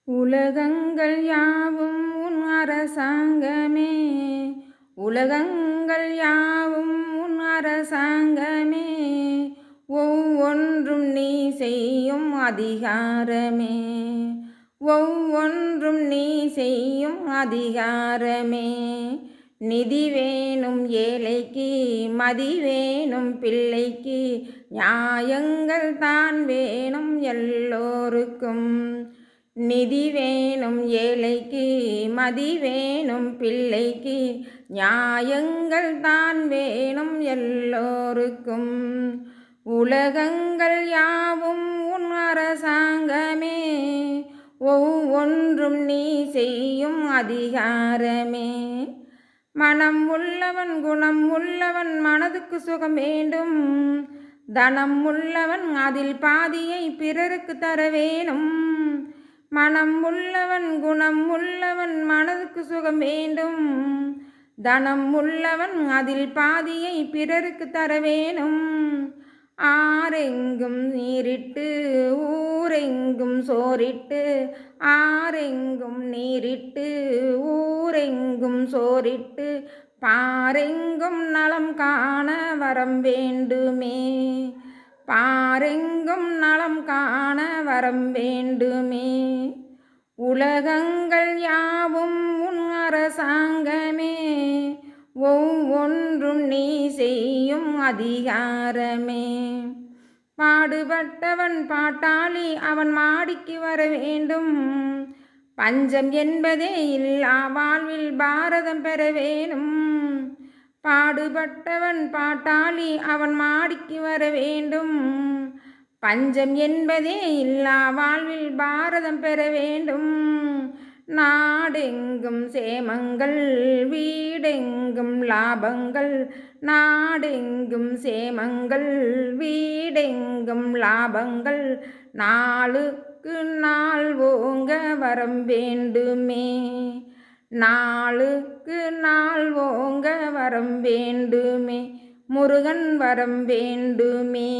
உலகங்கள் யாவும் உன் அரசாங்கமே, உலகங்கள் யாவும் உன் அரசாங்கமே, ஒவ்வொன்றும் நீ செய்யும் அதிகாரமே, ஒவ்வொன்றும் நீ செய்யும் அதிகாரமே. நிதி வேணும் ஏழைக்கு, மதி வேணும் பிள்ளைக்கு, நியாயங்கள் தான் வேணும் எல்லோருக்கும். நிதி வேணும் ஏழைக்கு, மதி வேணும் பிள்ளைக்கு, நியாயங்கள் தான் வேணும் எல்லோருக்கும். உலகங்கள் யாவும் உன் அரசாங்கமே, ஒவ்வொன்றும் நீ செய்யும் அதிகாரமே. மனம் உள்ளவன் குணம் உள்ளவன் மனதுக்கு சுகம் வேண்டும், தனம் உள்ளவன் அதில் பாதியை பிறருக்கு தர வேணும். மனம் உள்ளவன் குணம் உள்ளவன் மனதுக்கு சுகம் வேண்டும், தனம் உள்ளவன் அதில் பாதியை பிறருக்கு தர வேணும். ஆரெங்கும் நீரிட்டு ஊரெங்கும் சோறிட்டு, ஆரெங்கும் நீரிட்டு ஊரெங்கும் சோறிட்டு, பாரெங்கும் நலம் காண வரம் வேண்டுமே, பாரெங்கும் நலம் காண வரம் வேண்டுமே. உலகங்கள் யாவும் உன் அரசாங்கமே, ஒவ்வொன்றும் நீ செய்யும் அதிகாரமே. பாடுபட்டவன் பாட்டாளி அவன் மாடிக்கு வர வேண்டும், பஞ்சம் என்பதே இல்லா வாழ்வில் பாரதம் பெற வேணும். பாடுபட்டவன் பாட்டாளி அவன் மாடிக்கு வர வேண்டும், பஞ்சம் என்பதே இல்லா வாழ்வில் பாரதம் பெற வேண்டும். நாடெங்கும் சேமங்கள் வீடெங்கும் லாபங்கள், நாடெங்கும் சேமங்கள் வீடெங்கும் லாபங்கள், நாளுக்கு நாள் ஓங்க வரம் வேண்டுமே, நாளுக்கு நாள் ஓங்க வரம் வேண்டுமே. முருகன் வரம் வேண்டுமே.